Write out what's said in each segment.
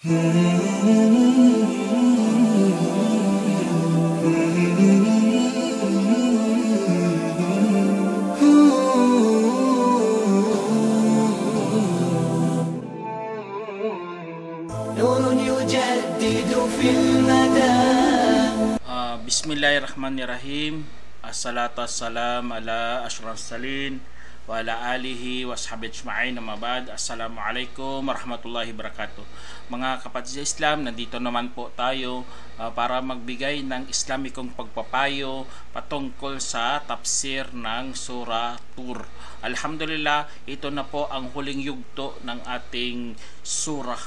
Bismillahirrahmanirrahim. Assalatu wassalam ala asyrafis salin wa ala alihi wa sahbihi ajma'in. Amabad. Assalamualaikum warahmatullahi wabarakatuh. Mga kapatid sa Islam, nandito naman po tayo para magbigay ng Islamikong pagpapayo patungkol sa tafsir ng Surah Tur. Alhamdulillah, ito na po ang huling yugto ng ating surah.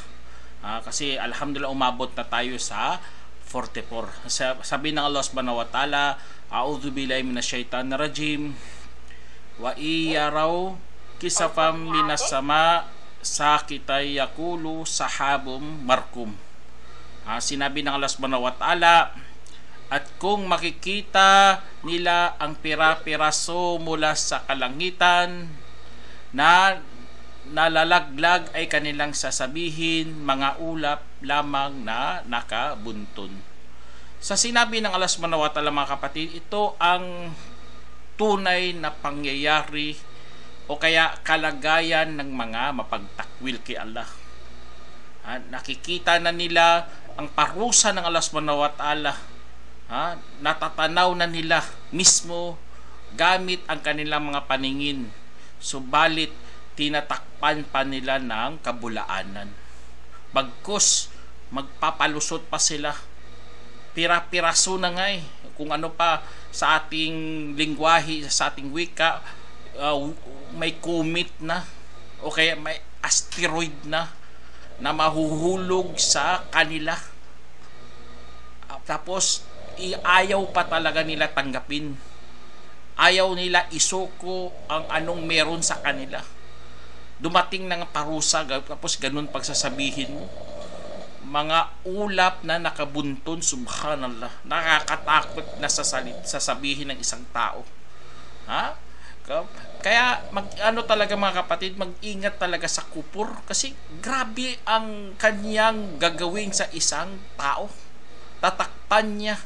Kasi alhamdulillah umabot na tayo sa 44. Sabi ng Allah subhanahu wa ta'ala, a'udhu billahi minasyaitanir rajim, wa iyaraw kisafam minas sama sakitay yakulu sahabum markum. Sinabi ng Allah subhanahu wa ta'ala, at kung makikita nila ang pira-piraso mula sa kalangitan na nalalaglag, ay kanilang sasabihin mga ulap lamang na nakabunton. Sa sinabi ng Allah subhanahu wa ta'ala, mga kapatid, ito ang tunay na pangyayari o kaya kalagayan ng mga mapagtakwil kay Allah. Nakikita na nila ang parusa ng Allah subhanahu wa ta'ala. Natatanaw na nila mismo gamit ang kanilang mga paningin, subalit tinatakpan pa nila ng kabulaanan. Bagkus magpapalusot pa sila, pira-piraso na nga kung ano pa sa ating lingwahe, sa ating wika, may comet na o kaya may asteroid na mahuhulog sa kanila, tapos ayaw pa talaga nila tanggapin, ayaw nila isuko ang anong meron sa kanila. Dumating ng parusa, tapos ganun pagsasabihin mo, mga ulap na nakabunton. Subhanallah, nakakatakot na sasabihin ng isang tao. Kaya talaga mga kapatid, mag-ingat talaga sa kupur, kasi grabe ang kanyang gagawin sa isang tao. Tatakpan niya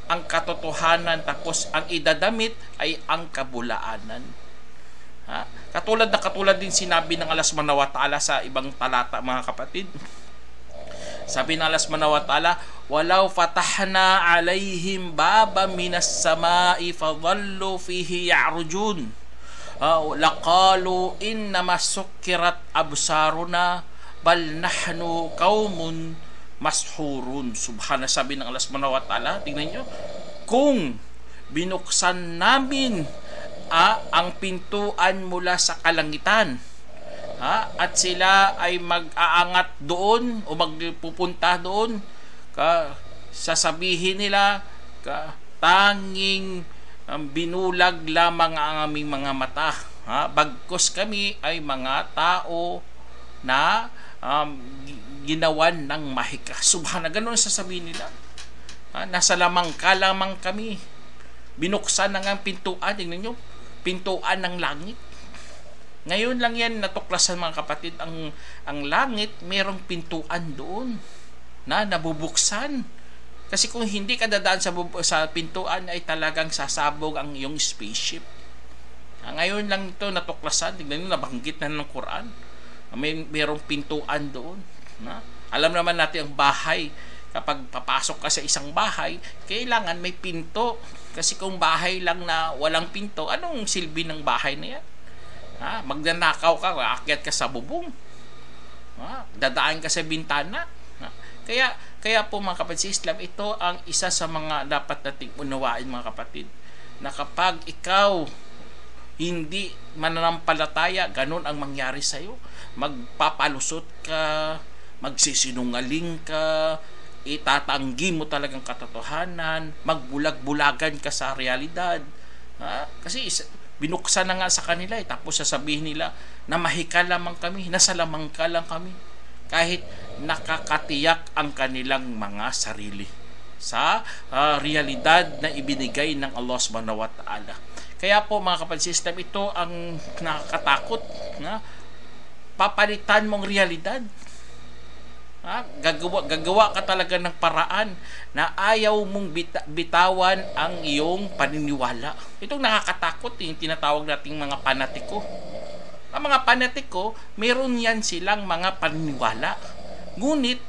ang katotohanan, tapos ang idadamit ay ang kabulaanan. Katulad din sinabi ng Allah subhanahu wa ta'ala sa ibang talata, mga kapatid. Sabi ng Allah subhanahu wa ta'ala, walau fatahna alaihim baba minas samai fadhallu fihi ya'rujun laqalu innama sukkirat absaruna bal nahnu qaumun mashurun. Subhana, sabi ng Allah subhanahu wa ta'ala, tingnan nyo, kung binuksan namin ang pintuan mula sa kalangitan, at sila ay mag-aangat doon o magpupunta doon, sasabihin nila, tanging binulag lamang ang aming mga mata, bagkus kami ay mga tao na ginawan ng mahika. Subhana, ganun sasabihin nila. Nasa lamangka lamang kami, binuksan ng ang pintuan. Tingnan nyo, pintuan ng langit. Ngayon lang yan natuklasan, mga kapatid, ang langit merong pintuan doon na nabubuksan. Kasi kung hindi ka dadaan sa pintuan, ay talagang sasabog ang iyong spaceship. Ngayon lang ito natuklasan. Tignan nyo, nabanggit na ng Quran, merong pintuan doon. Alam naman natin ang bahay, kapag papasok ka sa isang bahay, kailangan may pinto. Kasi kung bahay lang na walang pinto, anong silbi ng bahay na yan? Magnanakaw ka, aakyat ka sa bubong, dadaan ka sa bintana. Kaya po, mga kapatid sa Islam, ito ang isa sa mga dapat nating unawain, mga kapatid, na kapag ikaw hindi mananampalataya, ganun ang mangyari sa'yo. Magpapalusot ka, magsisinungaling ka, itatanggi mo talagang katotohanan, magbulag-bulagan ka sa realidad. Kasi binuksan na nga sa kanila, tapos sasabihin nila na mahika lamang kami, nasa lamangka lang kami, kahit nakakatiyak ang kanilang mga sarili sa realidad na ibinigay ng Allah subhanahu wa ta'ala. Kaya po, mga kapatid, system, ito ang nakakatakot, na papalitan mong realidad. Gagawa ka talaga ng paraan na ayaw mong bitawan ang iyong paniniwala. Itong nakakatakot, yung tinatawag nating mga panatiko. Ang mga panatiko, meron yan silang mga paniniwala. Ngunit,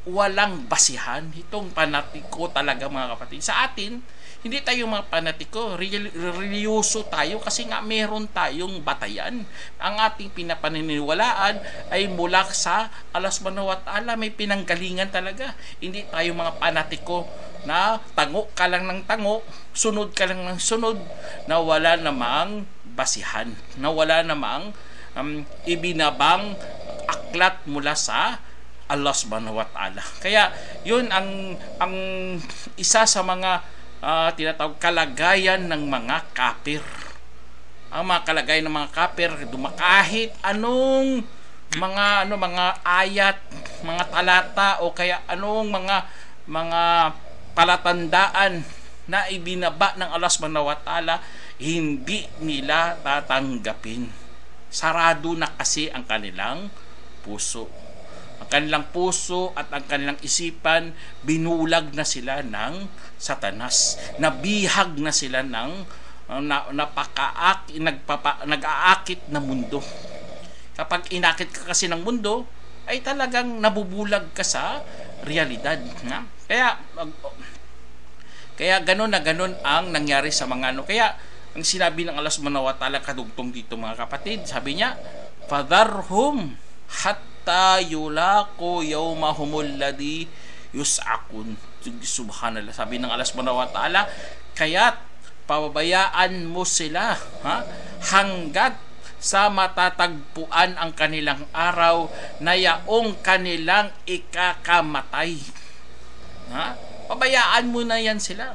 walang basihan. Itong panatiko talaga, mga kapatid. Sa atin, hindi tayo mga panatiko, religyoso tayo kasi nga meron tayong batayan. Ang ating pinapaniniwalaan ay mula sa Allah subhanahu wa ta'ala, may pinanggalingan talaga. Hindi tayo mga panatiko na tango ka lang ng tango, sunod ka lang ng sunod, na wala namang basihan, na wala namang ibinabang aklat mula sa Allah subhanahu wa ta'ala. Kaya yun ang isa sa mga tinatawag kalagayan ng mga kafir. Ang mga kalagayan ng mga kafir, kahit anong mga ayat, mga talata o kaya anong mga palatandaan na ibinaba ng Allah subhanahu wa ta'ala, hindi nila tatanggapin. Sarado na kasi ang kanilang puso. Ang kanilang puso at ang kanilang isipan, binulag na sila ng Satanas. Nabihag na sila ng nag-aakit na mundo. Kapag inakit ka kasi ng mundo, ay talagang nabubulag ka sa realidad. Kaya ganun na ganun ang nangyari sa mga Kaya ang sinabi ng Allah subhanahu wa ta'ala kadugtong dito, mga kapatid, sabi niya, "Fadharhum hatta yulaqu yawmahumul ladhi yus'akun." Subhanallah, sabi ng Allah subhanahu wa ta'ala, kaya't pababayaan mo sila hanggat sa matatagpuan ang kanilang araw na yaong kanilang ikakamatay. Pabayaan mo na yan sila.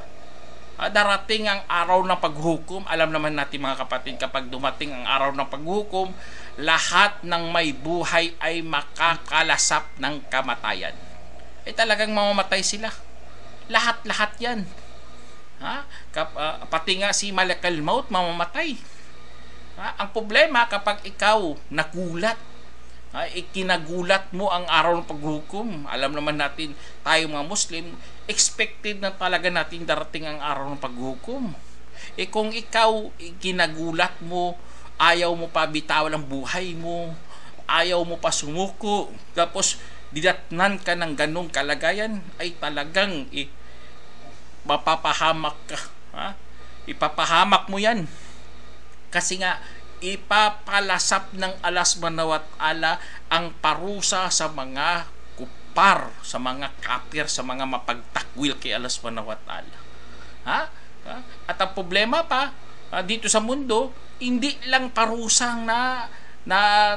Darating ang araw ng paghukom. Alam naman natin, mga kapatid, kapag dumating ang araw ng paghukom, lahat ng may buhay ay makakalasap ng kamatayan. Talagang mamamatay sila. Lahat yan. Pati nga si Malakal Maut mamamatay. Ang problema, kapag ikaw nagulat, ikinagulat mo ang araw ng paghukom. Alam naman natin, tayo mga Muslim, expected na talaga natin darating ang araw ng paghukom. Kung ikaw ikinagulat mo, ayaw mo pa bitawan ang buhay mo, ayaw mo pa sumuko, tapos didatnan ka ng ganong kalagayan, ay talagang mapapahamak ka. Ipapahamak mo yan. Kasi nga, ipapalasap ng Allah subhanahu wa ta'ala ang parusa sa mga kupar, sa mga kafir, sa mga mapagtakwil kay Allah subhanahu wa ta'ala. At ang problema pa, dito sa mundo, hindi lang parusang na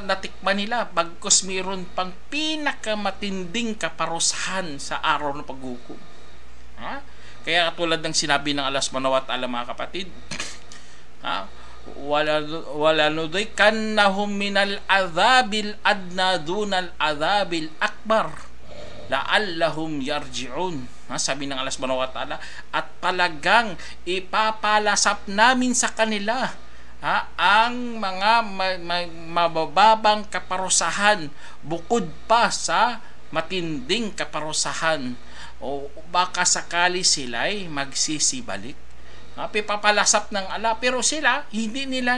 natikman nila, bagkus mayroon pang pinakamatinding kaparusahan sa araw ng paghukom. Kaya katulad ng sinabi ng Allah subhanahu wa ta'ala, mga kapatid, wala nudikannahum minal adhabil adna dunal adhabil akbar la'allahum yarji'un. Sabi ng Allah subhanahu wa ta'ala, at talagang ipapalasap namin sa kanila ang mga mabababang kaparusahan bukod pa sa matinding kaparusahan, o baka sakali sila'y magsisibalik. Pipapalasap ng Allah, pero sila hindi nila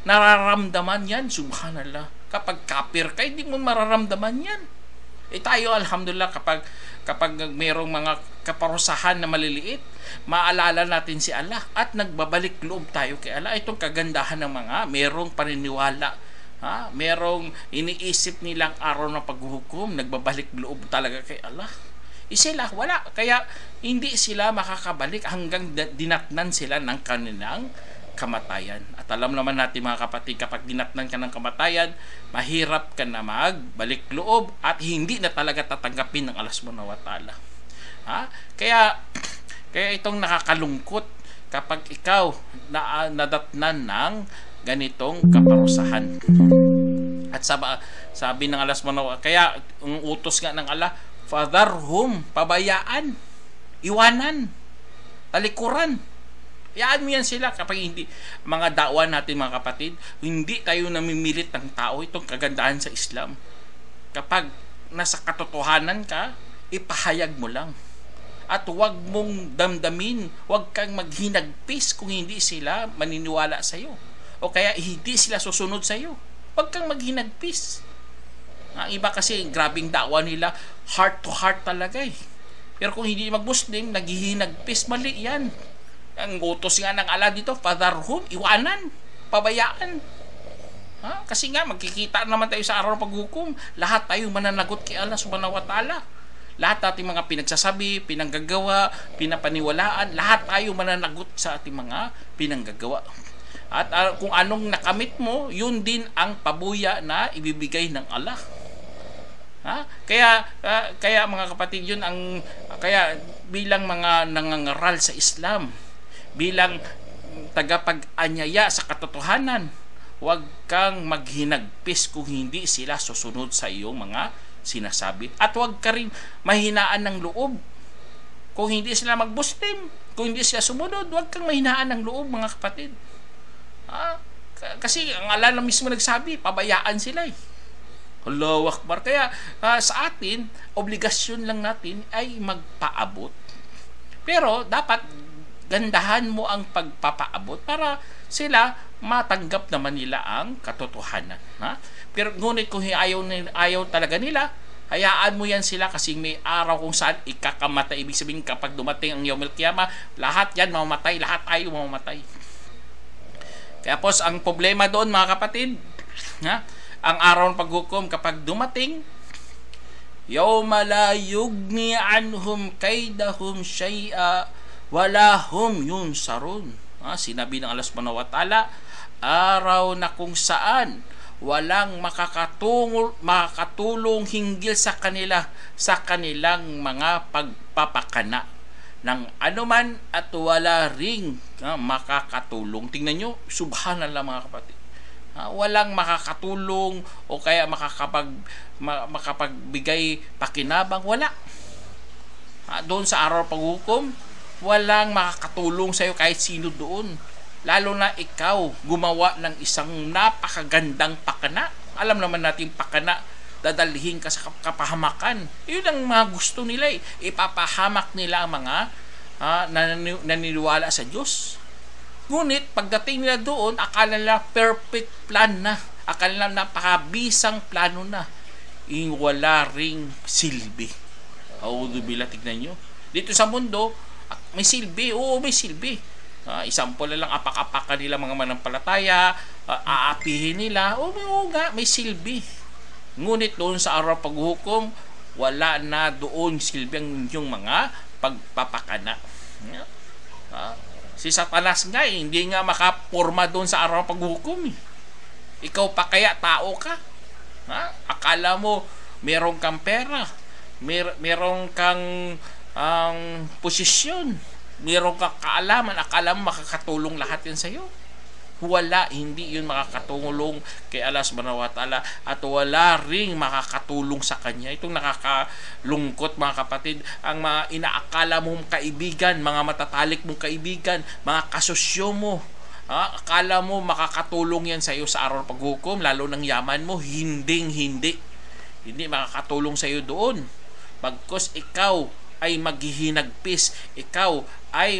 nararamdaman yan. Subhanallah, kapag kafir ka, hindi mo mararamdaman yan. Tayo, alhamdulillah, kapag mayroong mga kaparusahan na maliliit, maalala natin si Allah at nagbabalik loob tayo kay Allah. Itong kagandahan ng mga merong paniniwala, merong iniisip nilang araw ng paghuhukom, nagbabalik loob talaga kay Allah. Sila wala, kaya hindi sila makakabalik hanggang dinatnan sila ng kanilang kamatayan. At alam naman natin, mga kapatid, kapag dinatnan ka ng kamatayan, mahirap ka na magbalik loob at hindi na talaga tatanggapin ng Allah subhanahu wa ta'ala. Kaya itong nakakalungkot kapag ikaw nadatnan ng ganitong kaparusahan. At sabi ng Allah subhanahu wa ta'ala, kaya ang utos nga ng Allah, fadharhum, pabayaan, iwanan, talikuran. Hayaan mo yan sila. Kapag hindi, mga dakwa natin, mga kapatid, hindi tayo namimilit ng tao. Itong kagandahan sa Islam. kapag nasa katotohanan ka, ipahayag mo lang. At huwag mong damdamin, huwag kang maghinagpis kung hindi sila maniniwala sa iyo. O kaya hindi sila susunod sa iyo. Huwag kang maghinagpis. Ang iba kasi, grabing dakwa nila, heart to heart talaga eh. Pero kung hindi mag-Muslim, naghihinagpis, mali yan. Ang utos nga ng Allah dito, fatherhood, iwanan, pabayaan. Kasi nga, magkikita naman tayo sa araw ng paghukom. Lahat tayo mananagot kay Allah subhanahu wa ta'ala. Lahat ating mga pinagsasabi, pinanggagawa, pinapaniwalaan, lahat tayo mananagot sa ating mga pinanggagawa. At kung anong nakamit mo, yun din ang pabuya na ibibigay ng Allah. Kaya mga kapatid, yun ang kaya bilang mga nangangaral sa Islam, bilang tagapag-anyaya sa katotohanan, huwag kang maghinagpis kung hindi sila susunod sa iyong mga sinasabi. At huwag ka rin mahinaan ng loob. Kung hindi sila mag-Muslim, kung hindi sila sumunod, huwag kang mahinaan ng loob, mga kapatid. Kasi ang Allah na mismo nagsabi, pabayaan sila eh. Allahu Akbar. Kaya sa atin, obligasyon lang natin ay magpaabot. Pero dapat gandahan mo ang pagpapaabot para sila matanggap naman nila ang katotohanan. Pero ngunit kung ayaw talaga nila, hayaan mo yan sila kasi may araw kung saan ikakamatay. Ibig sabihin kapag dumating ang Yawmul Qiyamah, lahat yan mamamatay, lahat tayo mamamatay. Kaya po ang problema doon, mga kapatid, ang araw ng paghukom kapag dumating, yawma la yugni anhum kaidahum shay'a wala hum yunsarun. Sinabi ng Allah subhanahu wa ta'ala, araw na kung saan walang makakatulong hinggil sa kanila sa kanilang mga pagpapakana ng anuman at wala ring makakatulong. Tingnan nyo, subhanallah mga kapatid. Walang makakatulong o kaya makapagbigay pakinabang, wala. Doon sa araw paghukom, walang makakatulong sa iyo kahit sino doon. Lalo na ikaw gumawa ng isang napakagandang pakana. Alam naman natin pakana, dadalhin ka sa kapahamakan. Yun ang mga gusto nila eh. Ipapahamak nila ang mga naniniwala sa Diyos. Ngunit pagdating nila doon, akala nila perfect plan na. Akala nila napakabisang plano na. Wala ring silbi. Auzubillah, tignan nyo. Dito sa mundo, may silbi. Oo, may silbi. Example na lang, apak-apak nila mga manampalataya, aapihin nila. Oo nga, may silbi. Ngunit doon sa araw paghukom, wala na doon silbi ang inyong mga pagpapakana. Si Satanas nga hindi nga makaporma doon sa araw paghukom. Ikaw pa kaya tao ka? Akala mo meron kang pera, meron kang posisyon, meron kang kaalaman, akala mo makakatulong lahat yan sa'yo. Wala, hindi yun makakatulong kay Allah subhanahu wa ta'ala at wala ring makakatulong sa kanya. Itong nakakalungkot mga kapatid, ang mga inaakala mong kaibigan, mga matatalik mong kaibigan, mga kasosyo mo, akala mo makakatulong yan sa'yo sa araw ng paghukom, lalo ng yaman mo, hindi makakatulong sa'yo doon. Bagkus ikaw ay maghihinagpis, ikaw ay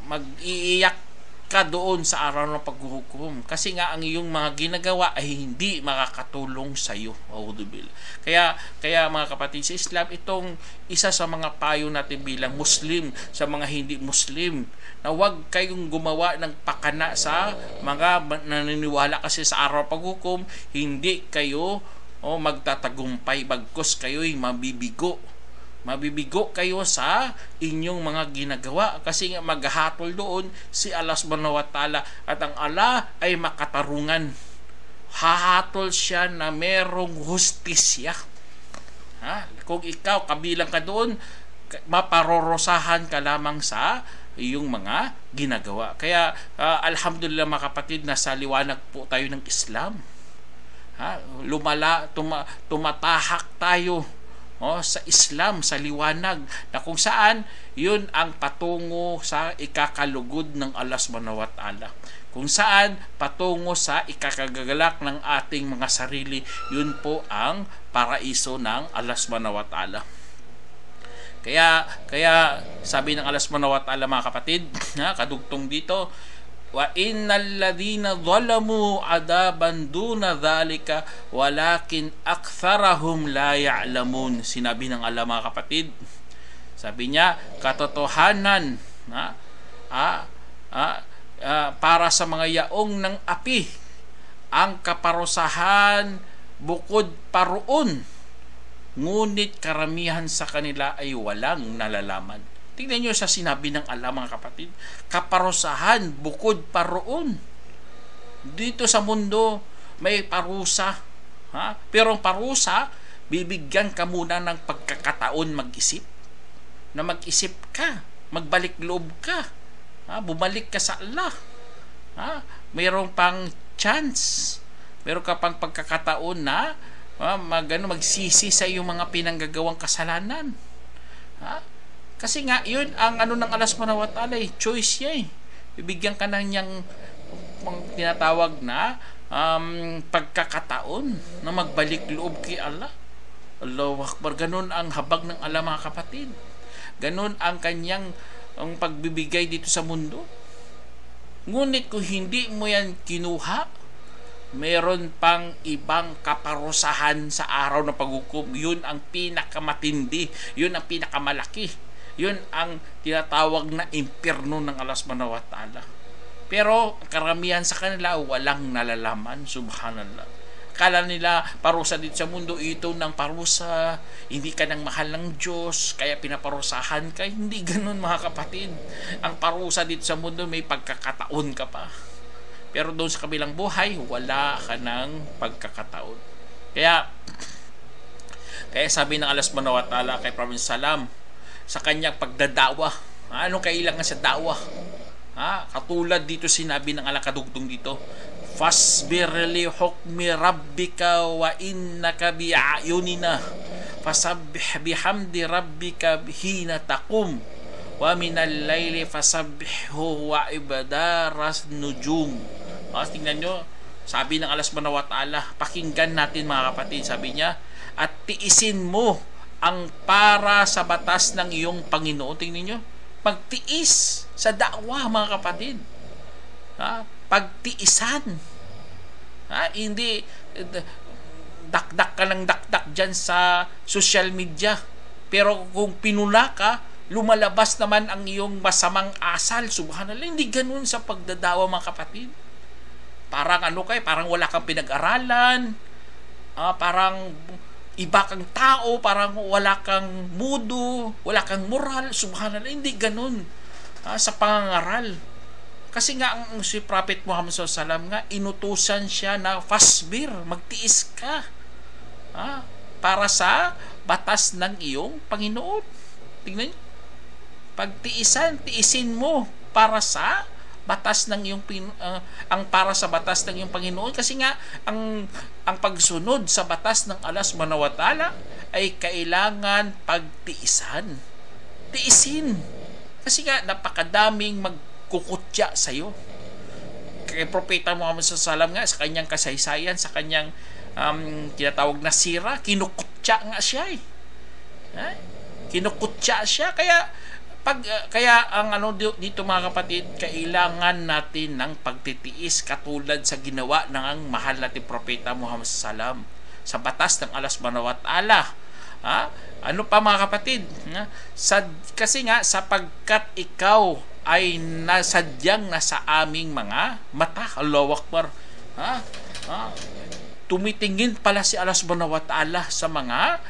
mag-iiyak ka doon sa araw ng paghuhukom kasi nga ang iyong mga ginagawa ay hindi makakatulong sa iyo. Kaya mga kapatid sa Islam, itong isa sa mga payo natin bilang Muslim sa mga hindi Muslim, na huwag kayong gumawa ng pakana sa mga naniniwala kasi sa araw ng paghukom hindi kayo magtatagumpay, bagkus kayo'y mabibigo kayo sa inyong mga ginagawa kasi nga maghahatol doon si Allah subhanahu wa ta'ala at ang Allah ay makatarungan. Hahatol siya na merong hustisya. Kung ikaw kabilang ka doon, maparorosahan ka lamang sa iyong mga ginagawa. Kaya alhamdulillah mga kapatid, nasa liwanag po tayo ng Islam. Tumatahak tayo sa Islam, sa liwanag na kung saan yun ang patungo sa ikakalugod ng Allah subhanahu wa ta'ala. kung saan patungo sa ikakagagalak ng ating mga sarili. Yun po ang paraiso ng Allah subhanahu wa ta'ala. Kaya sabi ng Allah subhanahu wa ta'ala, mga kapatid, kadugtong dito, wa innal ladhina zalamu adaban duna dhalika walakin aktharahum la ya'lamun. Sinabi ng Allah, mga kapatid, sabi niya, katotohanan para sa mga yaong ng api ang kaparusahan bukod paruon, ngunit karamihan sa kanila ay walang nalalaman. Tingnan nyo sa sinabi ng Allah, mga kapatid, kaparusahan bukod paruon. Dito sa mundo may parusa, pero ang parusa, bibigyan ka muna ng pagkakataon mag-isip, na mag-isip ka, magbalik loob ka, bumalik ka sa Allah. Mayroong pang chance, mayroon ka pang pagkakataon na magsisi sa iyong mga pinanggagawang kasalanan. Kasi nga, yun ang ng Allah subhanahu wa ta'ala, choice niya. Bibigyan ka ng niyang tinatawag na pagkakataon na magbalik loob kay Allah. Allahu Akbar. Ganun ang habag ng Allah, mga kapatid. Ganun ang kanyang pagbibigay dito sa mundo. Ngunit kung hindi mo yan kinuha, meron pang ibang kaparusahan sa araw ng paghukom. Yun ang pinakamatindi, yun ang pinakamalaki, yun ang tinatawag na impyerno ng Allah subhanahu wa ta'ala. Pero karamihan sa kanila walang nalalaman. Subhanallah. Akala nila parusa dito sa mundo, ito ng parusa, hindi ka nang mahal ng Diyos, kaya pinaparusahan ka. Hindi ganun, mga kapatid. Ang parusa dito sa mundo, may pagkakataon ka pa. Pero doon sa kabilang buhay, wala ka ng pagkakataon. Kaya sabi ng Allah subhanahu wa ta'ala kay Prophet Salam sa kanyang pagdadawa, anong kailangan sa dawa? Katulad dito sinabi ng Allah kadugtong dito, fasbir li hukmi rabbika wa innaka bi'ayunina fasabbih bihamdi rabbika hina taqum wa minal layli fasabbihhu wa ibadaras nujum. Tingnan nyo, sabi ng Allah subhanahu wa ta'ala, pakinggan natin, mga kapatid, sabi niya, at tiisin mo ang para sa batas ng iyong Panginoon. Tingnan nyo, pagtiis sa da'wa, mga kapatid. Pagtiisan. Hindi dakdak ka ng dakdak dyan sa social media. Pero kung pinula ka, lumalabas naman ang iyong masamang asal. Subhanallah, hindi ganun sa pagdadawa, mga kapatid. Parang parang wala kang pinag-aralan, parang iba kang tao, parang wala kang mudo, wala kang moral. Subhanallah, hindi ganun sa pangangaral. Kasi nga ang si Prophet Muhammad SAW nga, inutusan siya na fasbir, magtiis ka para sa batas ng iyong Panginoon. Tingnan niyo, tiisin mo para sa batas ng iyong ang para sa batas ng iyong Panginoon. Kasi nga ang pagsunod sa batas ng Allah subhanahu wa ta'ala ay kailangan pagtiisan. Tiisin. Kasi nga napakadaming magkukutya sa iyo. Kay Propeta Muhammad sallallahu nga sa kanyang kasaysayan, sa kanyang tinatawag na sira, kinukutya nga siya. Kinukutya siya. Kaya ang dito, mga kapatid, kailangan natin ng pagtitiis katulad sa ginawa ng mahal natin Propeta Muhammad sallam sa batas ng Allah subhanahu wa ta'ala. Ano pa, mga kapatid? Kasi nga sapagkat ikaw ay nasadyang nasa aming mga mata. Allahu Akbar. Tumitingin pala si Allah subhanahu wa ta'ala sa mga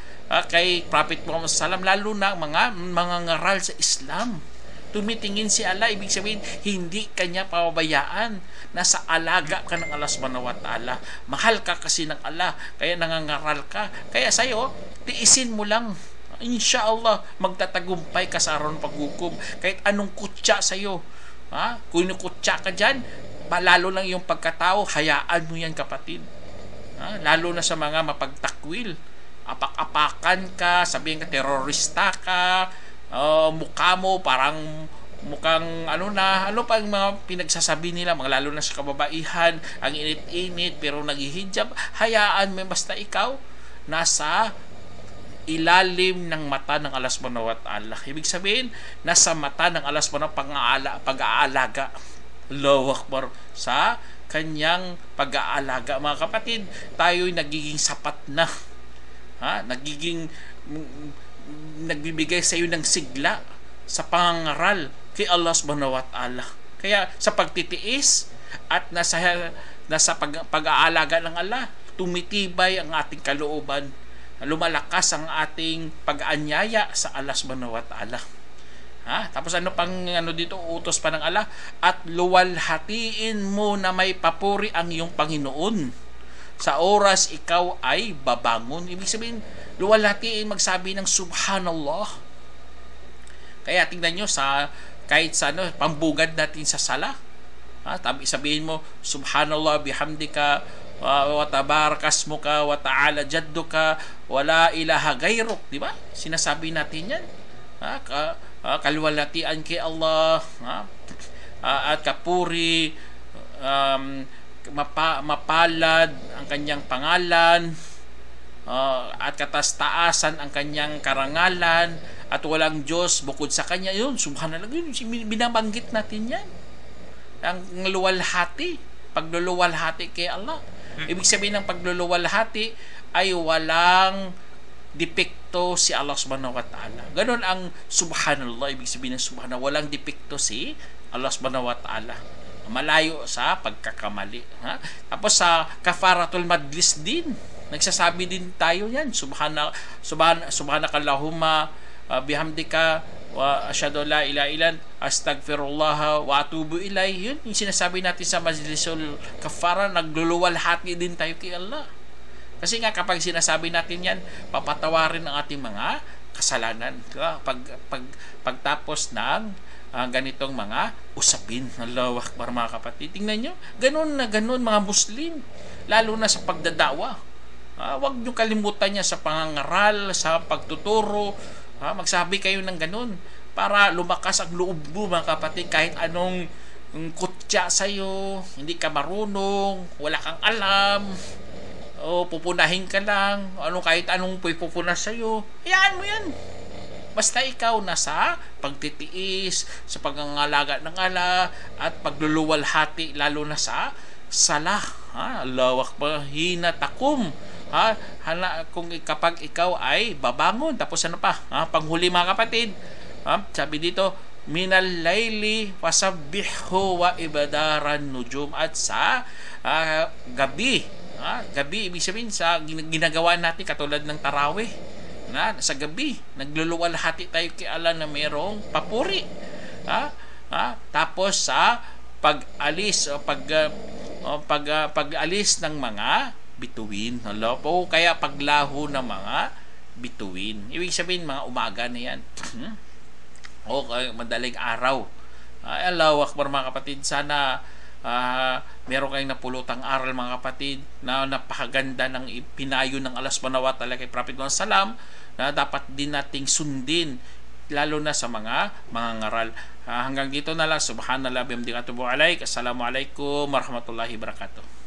kay Prophet Muhammad sallam, lalo na mga ngaral sa Islam. Tumitingin si Allah, ibig sabihin hindi kanya pababayaan, nasa alaga ka ng Allah subhanahu wa ta'ala. Mahal ka kasi ng Allah, kaya nangangaral ka. Kaya sa'yo, tiisin mo lang. Inshallah, magtatagumpay ka sa araw ng paghukom. Kahit anong kutya sa'yo, kung kutya ka dyan, lalo lang yung pagkatao, hayaan mo yan, kapatid. Lalo na sa mga mapagtakwil, apak-apakan ka, sabihin ka terorista ka, mukha mo parang mukhang ano pa ang mga pinagsasabi nila, mga lalo na sa kababaihan, ang init-init pero naghihijab. Hayaan mo, basta ikaw nasa ilalim ng mata ng Allah subhanahu wa ta'ala. Ibig sabihin, nasa mata ng Allah subhanahu wa ta'ala pag-aalaga. Allahu Akbar, sa kanyang pag-aalaga. Mga kapatid, tayo'y nagiging sapat na. Nagbibigay sa iyo ng sigla sa pangangaral kay Allah subhanahu wa ta'ala. Kaya sa pagtitiis at nasa pag-aalaga ng Allah, tumitibay ang ating kalooban, lumalakas ang ating pag-anyaya sa Allah subhanahu wa ta'ala. Tapos ano pang dito, utos pa ng Allah, at luwalhatiin mo na may papuri ang iyong Panginoon sa oras ikaw ay babangon. Ibig sabihin, luwalhatiin, magsabi ng subhanallah. Kaya tingnan nyo, kahit sa pambugad natin sa sala, sabihin mo subhanallah bihamdika wa tabarakasmuka wa ta'ala jadduka wa la ilaha gayruk, di ba? Sinasabi natin yan. Kaluwalhatian kay Allah, at kapuri, mapalad ang kanyang pangalan, at katastaasan ang kanyang karangalan, at walang Diyos bukod sa kanya. Yun, subhanallah, yun, binabanggit natin yan. Ang luwalhati, pagluluwalhati kay Allah. Ibig sabihin ng pagluluwalhati ay walang depekto si Allah subhanahu wa ta'ala. Ganon ang subhanallah. Ibig sabihin ng subhanallah, walang depekto si Allah subhanahu wa ta'ala. Malayo sa pagkakamali. Tapos sa kafaratul majlis din, nagsasabi din tayo yan, subhanakallahumma bihamdika wa asyhadu la ilaha illa astaghfirullah wa atubu ilayhi. Yun yung sinasabi natin sa majlisul kafara, nagluluwalhati din tayo kay Allah. Kasi nga kapag sinasabi natin yan, papatawarin ang ating mga kasalanan. Pagtapos ng ganitong mga usapin. Allahu Akbar, mga kapatid. Tingnan nyo, ganun na ganun mga Muslim. Lalo na sa pagdadawa. Huwag nyo kalimutan niya sa pangangaral, sa pagtuturo. Magsabi kayo ng ganun para lumakas ang loob mo, mga kapatid. Kahit anong kutya sa'yo, hindi ka marunong, wala kang alam, pupunahin ka lang, kahit anong pupunas sa'yo, hayaan mo yan. Basta ikaw nasa pagtitiis, sa pagngangalaga ng Allah, at pagluluwalhati, lalo na sa salah. Allahu Akbar, hina takum. Kung kapag ikaw ay babangon. Tapos ano pa? Panghuli, mga kapatid. Sabi dito, minal layli wasabbihu wa ibadaran nujum. At sa gabi, gabi, ibig sabihin sa ginagawa natin katulad ng tarawih, sa gabi nagluluwalhati tayo kay Allah na mayroong papuri. Tapos sa pag-alis pag-alis ng mga bituin, kaya paglaho ng mga bituin, ibig sabihin mga umaga na yan. Madaling araw. Allahu Akbar, mga kapatid. Sana meron kayong napulutang aral, mga kapatid, na napakaganda ng pinayo ng Allah subhanahu wa ta'ala kay Prophet Muhammad salam, na dapat din nating sundin, lalo na sa mga ngaral. Hanggang dito na lang. Subhanallah bihamdihi wa atubu ilaik. Assalamualaikum warahmatullahi wabarakatuh.